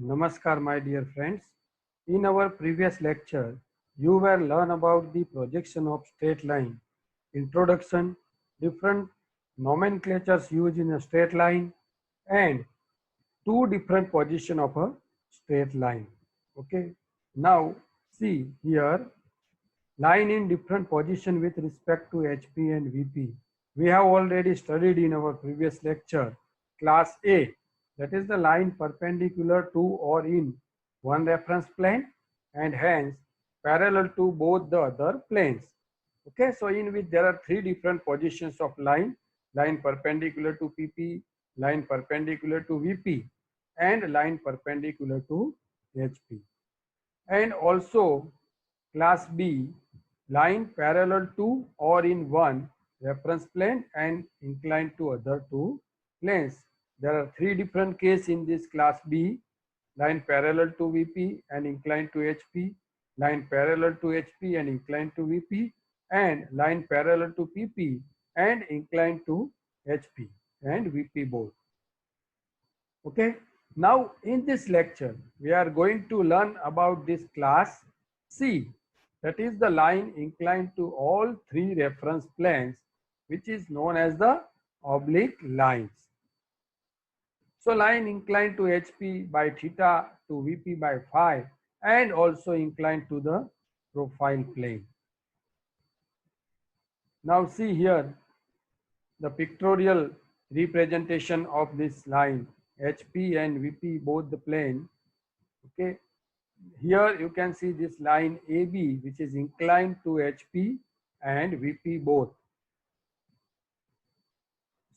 Namaskar, my dear friends. In our previous lecture, you were learn about the projection of straight line, introduction, different nomenclatures used in a straight line, and two different position of a straight line. Okay. Now see here, line in different position with respect to HP and VP. We have already studied in our previous lecture, class A, that is the line perpendicular to or in one reference plane and hence parallel to both the other planes. Okay, so in which there are three different positions of line, line perpendicular to PP, line perpendicular to VP, and line perpendicular to HP. And also class B, line parallel to or in one reference plane and inclined to other two planes. There are three different cases in this class B, line parallel to VP and inclined to HP, line parallel to HP and inclined to VP, and line parallel to PP and inclined to HP and VP both. Okay. Now in this lecture, we are going to learn about this class C, that is the line inclined to all three reference planes, which is known as the oblique lines. So line inclined to HP by theta to VP by phi and also inclined to the profile plane. Now see here the pictorial representation of this line HP and VP both the plane. Okay, here you can see this line AB which is inclined to HP and VP both.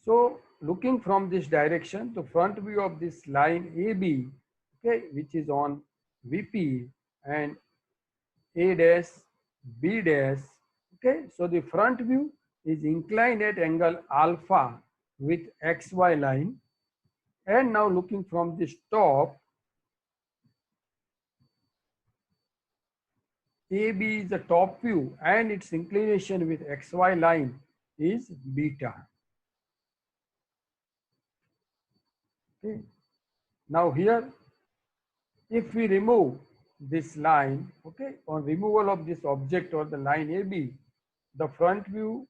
So looking from this direction, the front view of this line AB, okay, which is on VP and A dash, B dash, okay, so the front view is inclined at angle alpha with XY line. And now looking from this top, AB is the top view and its inclination with XY line is beta. Okay. Now here, if we remove this line, okay, on removal of this object or the line AB, the front view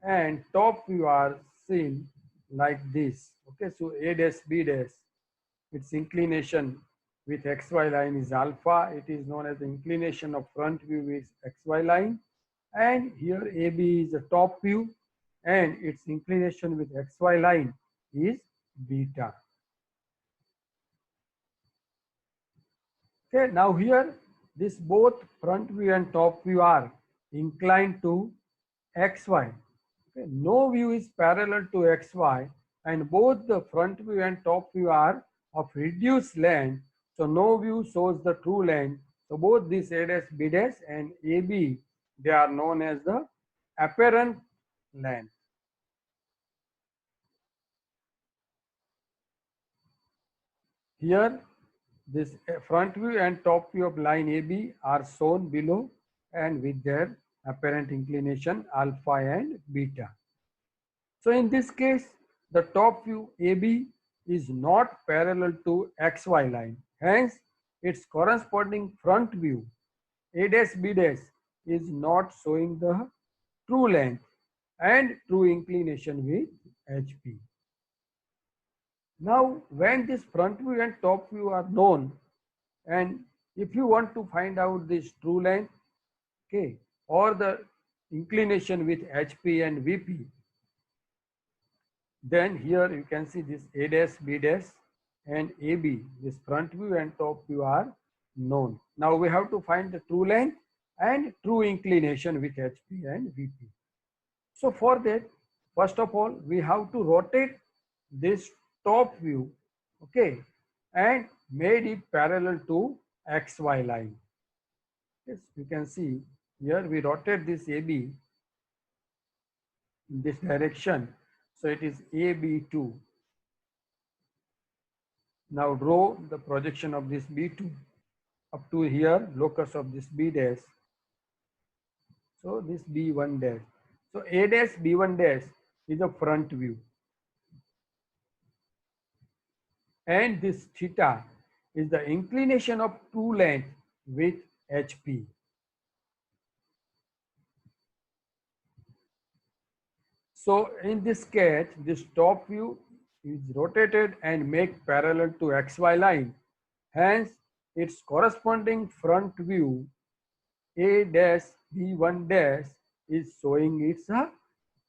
and top view are seen like this. Okay, so A dash B dash, its inclination with XY line is alpha. It is known as the inclination of front view with XY line. And here AB is the top view and its inclination with XY line is beta. Okay, now here this both front view and top view are inclined to XY. Okay, no view is parallel to XY and both the front view and top view are of reduced length. So no view shows the true length. So both this A dash, B dash and AB, they are known as the apparent length. Here this front view and top view of line AB are shown below and with their apparent inclination alpha and beta. So in this case, the top view AB is not parallel to XY line. Hence, its corresponding front view A dash B dash is not showing the true length and true inclination with HP. Now, when this front view and top view are known, and if you want to find out this true length, okay, or the inclination with HP and VP, then here you can see this A dash, B dash and AB, this front view and top view are known. Now we have to find the true length and true inclination with HP and VP. So for that, first of all, we have to rotate this top view, okay, and made it parallel to XY line. Yes, you can see here we rotate this AB in this direction. So it is AB2. Now draw the projection of this B2 up to here, locus of this B dash. So this B1 dash. So A dash B1 dash is a front view. And this theta is the inclination of true length with HP. So in this sketch, this top view is rotated and make parallel to XY line. Hence, its corresponding front view A dash B1 dash is showing its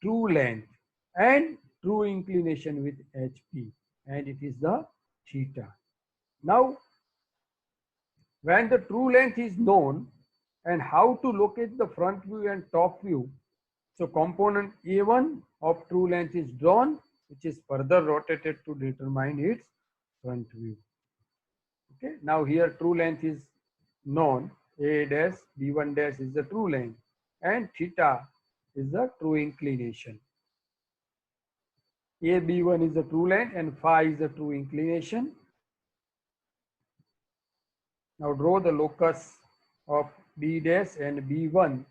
true length and true inclination with HP, and it is the theta. Now, when the true length is known and how to locate the front view and top view, so component A1 of true length is drawn, which is further rotated to determine its front view. Okay, now here true length is known, A dash B1 dash is the true length and theta is the true inclination. A B1 is the true length and phi is the true inclination. Now draw the locus of B dash and B1.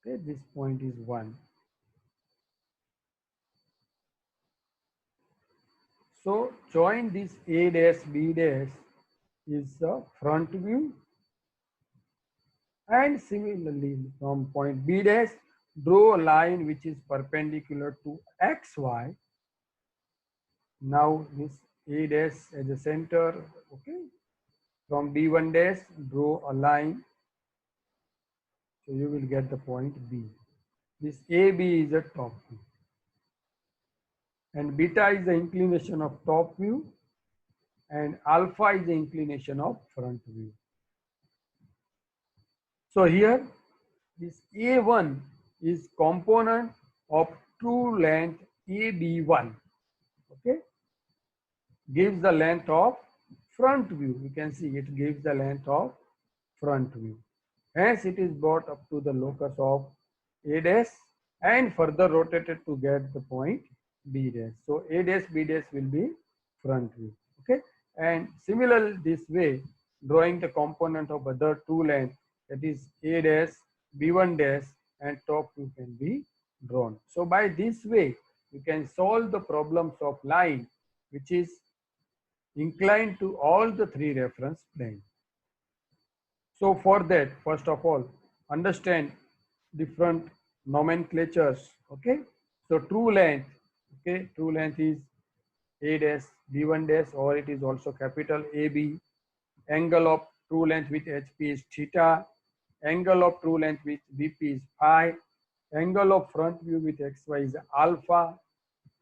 Okay, this point is 1. So join this A dash B dash is the front view, and similarly from point B dash draw a line which is perpendicular to XY. Now this A dash as a center, okay. From B1 dash draw a line, so you will get the point B. This AB is a top view and beta is the inclination of top view and alpha is the inclination of front view. So here this A1 is component of true length AB1, okay, gives the length of front view. You can see it gives the length of front view. Hence it is brought up to the locus of A dash and further rotated to get the point B dash. So A dash B dash will be front view. Okay, and similar this way, drawing the component of other true length, that is A dash B1 dash and top view can be drawn. So by this way you can solve the problems of line which is inclined to all the three reference planes. So for that, first of all, understand different nomenclatures. Okay, so true length, okay, true length is A dash B1 dash, or it is also capital AB. Angle of true length with HP is theta. Angle of true length with BP is phi. Angle of front view with XY is alpha.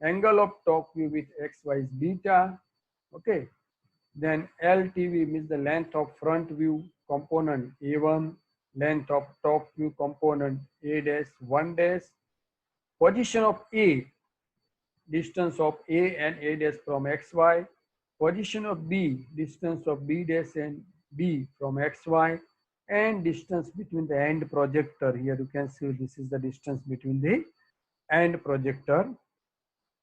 Angle of top view with XY is beta. Okay, then LTV means the length of front view component A1, length of top view component A dash 1 dash, position of A, distance of A and A dash from XY, position of B, distance of B dash and B from XY, and distance between the end projector. Here you can see this is the distance between the end projector.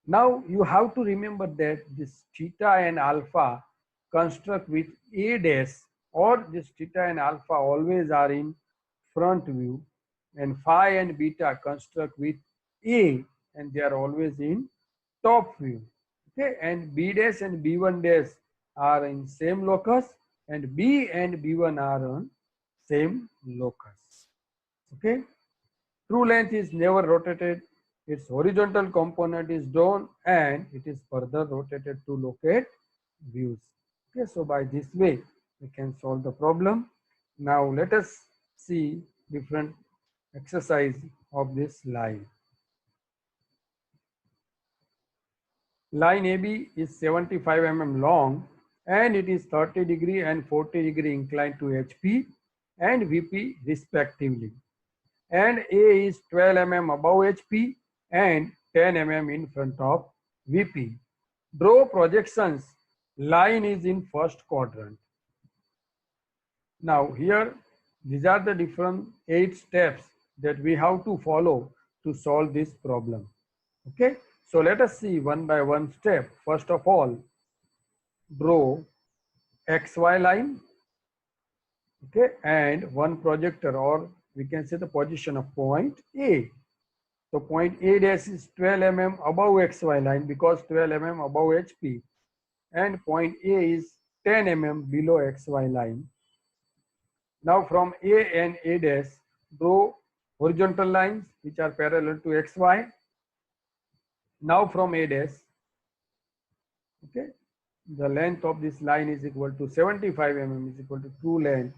Now you have to remember that this theta and alpha construct with A dash, or this theta and alpha always are in front view, and phi and beta construct with A and they are always in top view. Okay, and B dash and B1 dash are in same locus and B and B1 are on same locus. Okay, true length is never rotated. Its horizontal component is drawn and it is further rotated to locate views. Okay, so by this way we can solve the problem. Now let us see different exercise of this line. Line AB is 75 mm long and it is 30 degree and 40 degree inclined to HP and VP respectively. And A is 12 mm above HP and 10 mm in front of VP. Draw projections. Line is in first quadrant. Now here, these are the different 8 steps that we have to follow to solve this problem. Okay, so let us see one by one step. First of all, draw XY line, okay, and one projector, or we can say the position of point A. So point A dash is 12 mm above XY line because 12 mm above HP. and point A is 10 mm below XY line. Now from A and A dash, draw horizontal lines which are parallel to XY. Now from A dash, okay, the length of this line is equal to 75 mm is equal to true length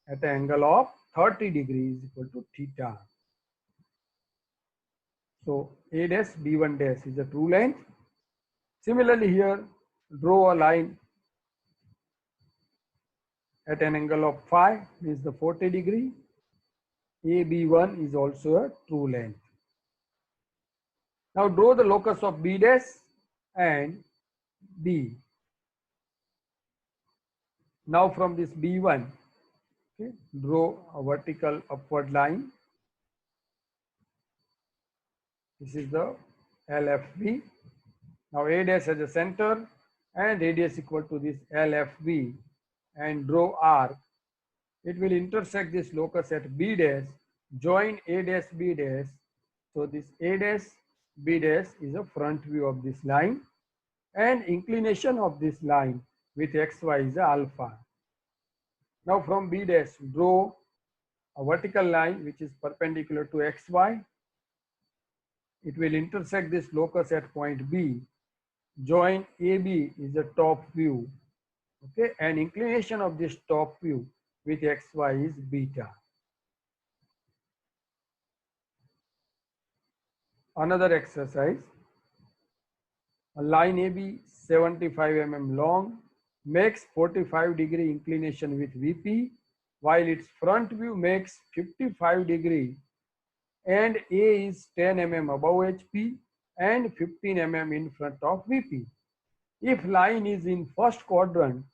at an angle of 30 degrees is equal to theta. So A dash B1 dash is a true length. Similarly here, draw a line at an angle of phi, is the 40 degree. AB1 is also a true length. Now draw the locus of B dash and B. Now from this B1, okay, draw a vertical upward line. This is the LFB. Now A dash has a center and radius equal to this LFB, and draw arc. It will intersect this locus at B dash, join A dash B dash. So this A dash B dash is a front view of this line, and inclination of this line with XY is alpha. Now from B dash, draw a vertical line which is perpendicular to XY. It will intersect this locus at point B. Join AB is a top view. Okay, and inclination of this top view with XY is beta. Another exercise. A line AB 75 mm long makes 45 degree inclination with VP, while its front view makes 55 degree, and A is 10 mm above HP and 15 mm in front of VP. If line is in first quadrant,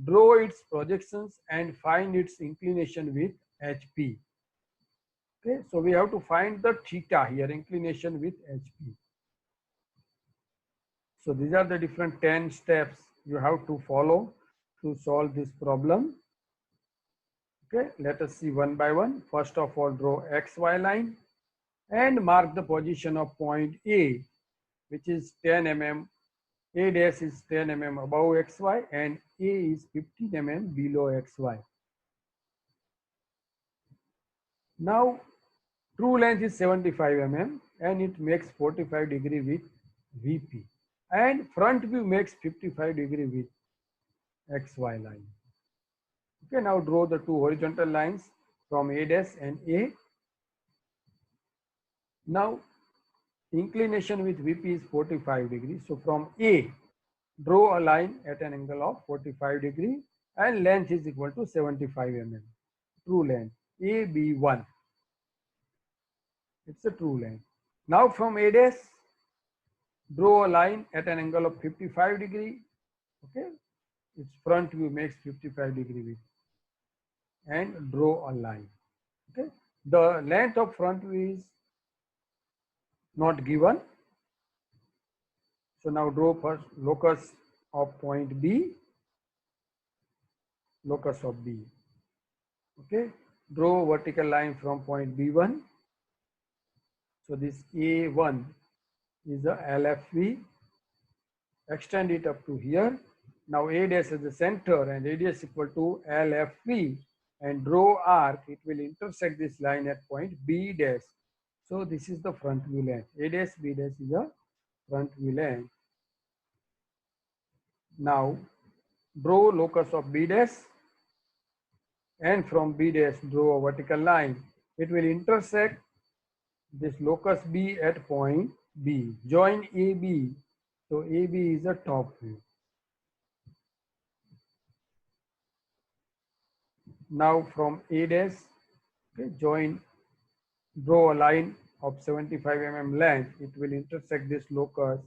draw its projections and find its inclination with HP. Okay, so we have to find the theta here, inclination with HP. So these are the different 10 steps you have to follow to solve this problem. Okay, let us see one by one. First of all, draw XY line and mark the position of point A, which is 10 mm. A dash is 10 mm above XY and A is 15 mm below XY. Now, true length is 75 mm and it makes 45 degree with VP. And front view makes 55 degree with XY line. Okay, now draw the two horizontal lines from A dash and A. Now, inclination with VP is 45 degrees. So from A, draw a line at an angle of 45 degree and length is equal to 75 mm. True length, AB1. It's a true length. Now from A dash, draw a line at an angle of 55 degree. Okay, its front view makes 55 degree with, and draw a line. Okay, the length of front view is not given. So now draw first locus of point B, locus of B. Okay, draw vertical line from point B1. So this A1 is the LFV. Extend it up to here. Now A dash is the center and radius equal to LFV, and draw arc. It will intersect this line at point B dash. So this is the front view length. A dash B dash is the front view length. Now draw locus of B dash, and from B dash draw a vertical line. It will intersect this locus B at point B. Join AB. So AB is a top view. Now from A dash, okay, draw a line of 75 mm length. It will intersect this locus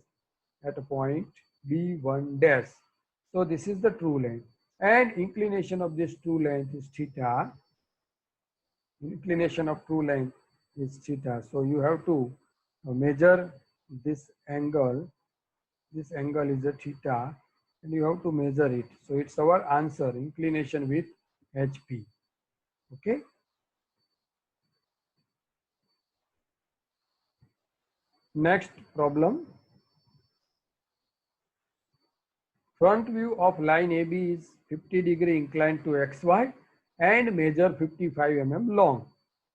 at a point B1 dash. So this is the true length, and inclination of this true length is theta. Inclination of true length is theta. So you have to measure this angle. This angle is a theta, and you have to measure it. So it's our answer, inclination with HP. Okay. Next problem. Front view of line AB is 50° inclined to XY and measure 55 mm long,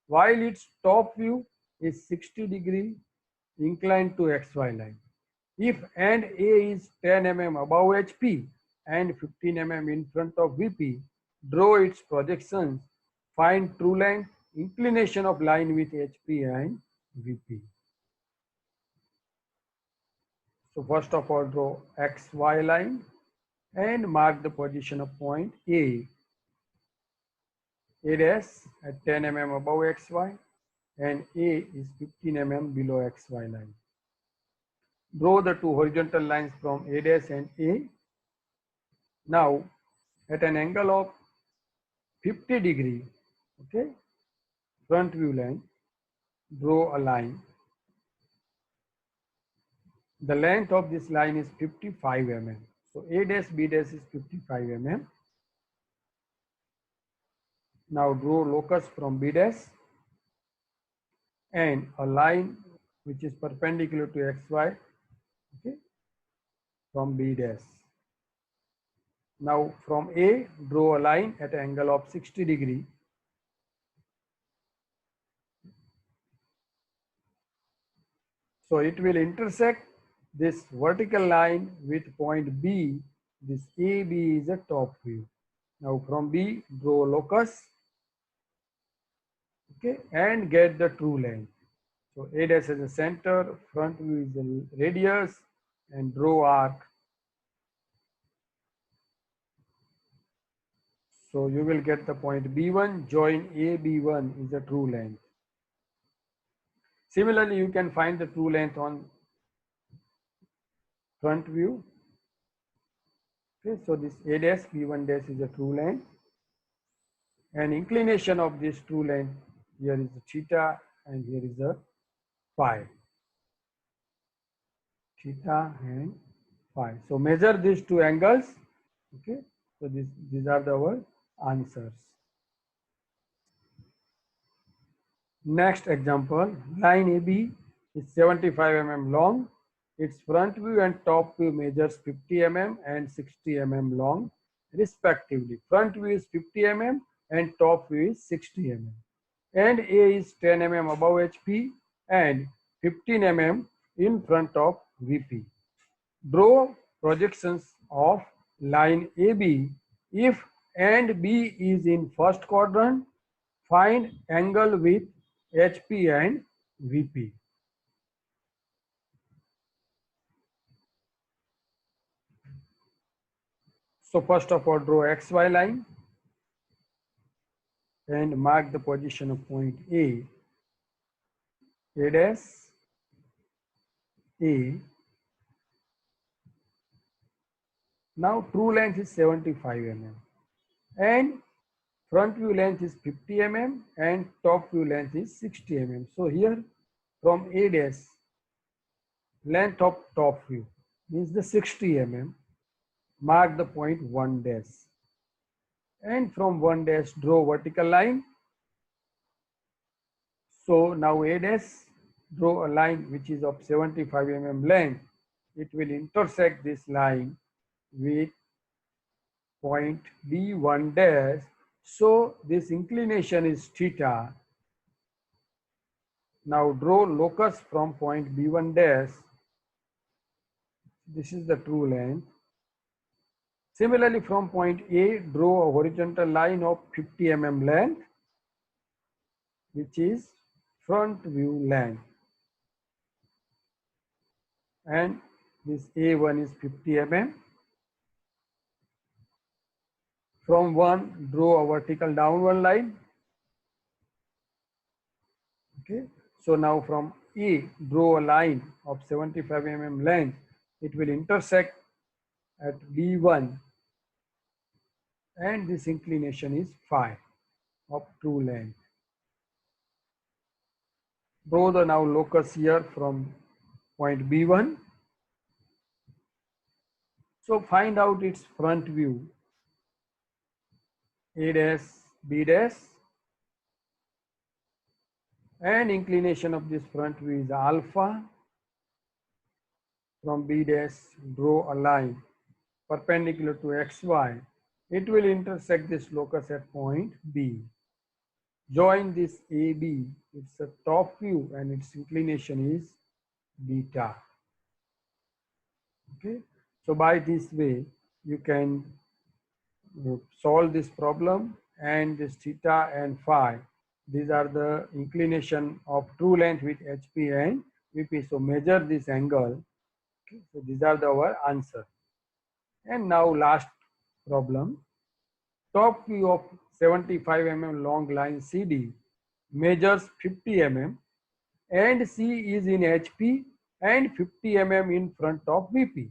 while its top view is 60° inclined to XY line. If and A is 10 mm above HP and 15 mm in front of VP, draw its projections, find true length, inclination of line with HP and VP. So first of all, draw XY line and mark the position of point A dash at 10 mm above XY and A is 15 mm below XY line. Draw the two horizontal lines from A dash and A. Now at an angle of 50°, okay, front view line, draw a line. The length of this line is 55 mm. So A dash B dash is 55 mm. Now draw locus from B dash and a line which is perpendicular to XY, okay, from B dash. Now from A, draw a line at an angle of 60°. So it will intersect this vertical line with point B. This AB is a top view. Now from B, draw locus, okay, and get the true length. So A dash is the center, front view is the radius, and draw arc. So you will get the point B1, join AB1 is the true length. Similarly, you can find the true length on front view. Okay, so this A dash B1 dash is a true length, and inclination of this true length, here is the theta and here is the phi. Theta and phi. So measure these two angles. Okay, so these are our answers. Next example, line AB is 75 mm long. Its front view and top view measures 50 mm and 60 mm long respectively. Front view is 50 mm and top view is 60 mm. And A is 10 mm above HP and 15 mm in front of VP. Draw projections of line AB if and B is in first quadrant. Find angle with HP and VP. So first of all, draw XY line and mark the position of point A dash, A. Now true length is 75 mm and front view length is 50 mm and top view length is 60 mm. So here from A dash, length of top view means the 60 mm, mark the point 1 dash, and from 1 dash draw vertical line. So now A dash, draw a line which is of 75 mm length. It will intersect this line with point B1 dash. So this inclination is theta. Now draw locus from point B1 dash. This is the true length. Similarly, from point A, draw a horizontal line of 50 mm length, which is front view length. And this A1 is 50 mm. From 1, draw a vertical downward line. Okay. So now from A, draw a line of 75 mm length. It will intersect at B1. And this inclination is phi of true length. Draw the now locus here from point B1. So find out its front view, A dash, B dash, and inclination of this front view is alpha. From B dash, draw a line perpendicular to xy, it will intersect this locus at point B. Join this AB, it's a top view and its inclination is beta. Okay, so by this way you can solve this problem, and this theta and phi, these are the inclination of true length with HP and VP. So measure this angle. Okay, so these are our answer. And now last problem. Top view of 75 mm long line CD measures 50 mm and C is in HP and 50 mm in front of VP,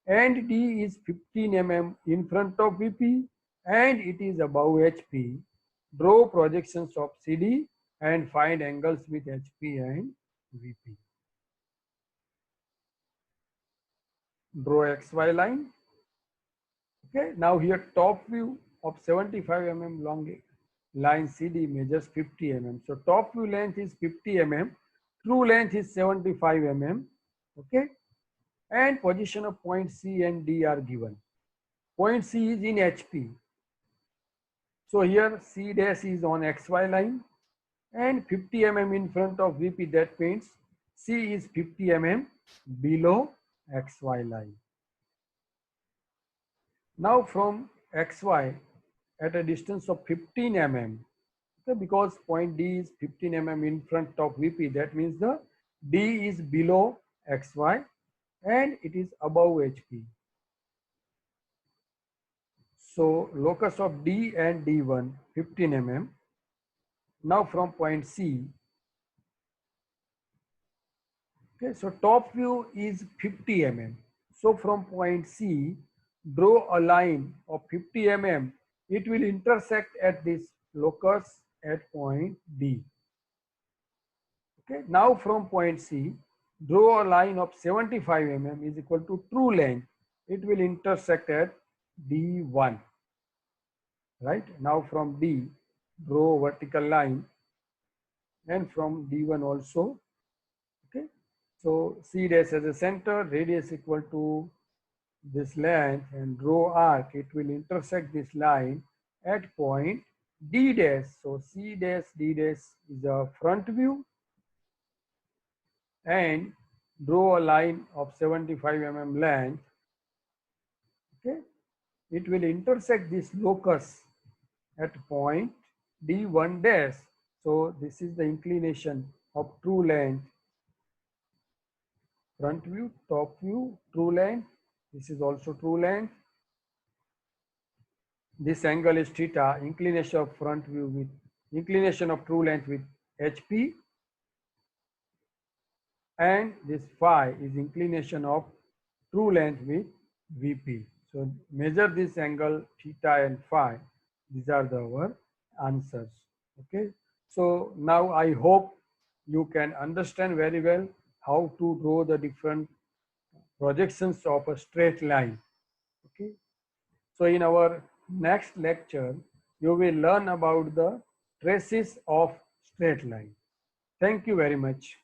and D is 15 mm in front of VP and it is above HP. Draw projections of CD and find angles with HP and VP. Draw XY line. Okay, now here top view of 75 mm long line CD measures 50 mm. So top view length is 50 mm, true length is 75 mm. Okay, and position of point C and D are given. Point C is in HP. So here C dash is on XY line and 50 mm in front of VP, that means C is 50 mm below XY line. Now from XY at a distance of 15 mm, okay, because point D is 15 mm in front of VP, that means the D is below XY and it is above HP. So locus of D and D1 15 mm. Now from point C, okay, so top view is 50 mm. So from point C, draw a line of 50 mm. It will intersect at this locus at point D. Okay, now from point C, draw a line of 75 mm is equal to true length. It will intersect at D1. Right, now from D, draw vertical line, and from D1 also. Okay, so C dash as a center, radius equal to this length, and draw arc. It will intersect this line at point D dash. So C dash D dash is a front view, and draw a line of 75 mm length. Okay, it will intersect this locus at point D1 dash. So this is the inclination of true length. Front view, top view, true length. This is also true length. This angle is theta, inclination of front view with inclination of true length with HP, and this phi is inclination of true length with VP. So measure this angle theta and phi. These are our answers. Okay. So now I hope you can understand very well how to draw the different projections of a straight line. Okay. So in our next lecture, you will learn about the traces of straight line. Thank you very much.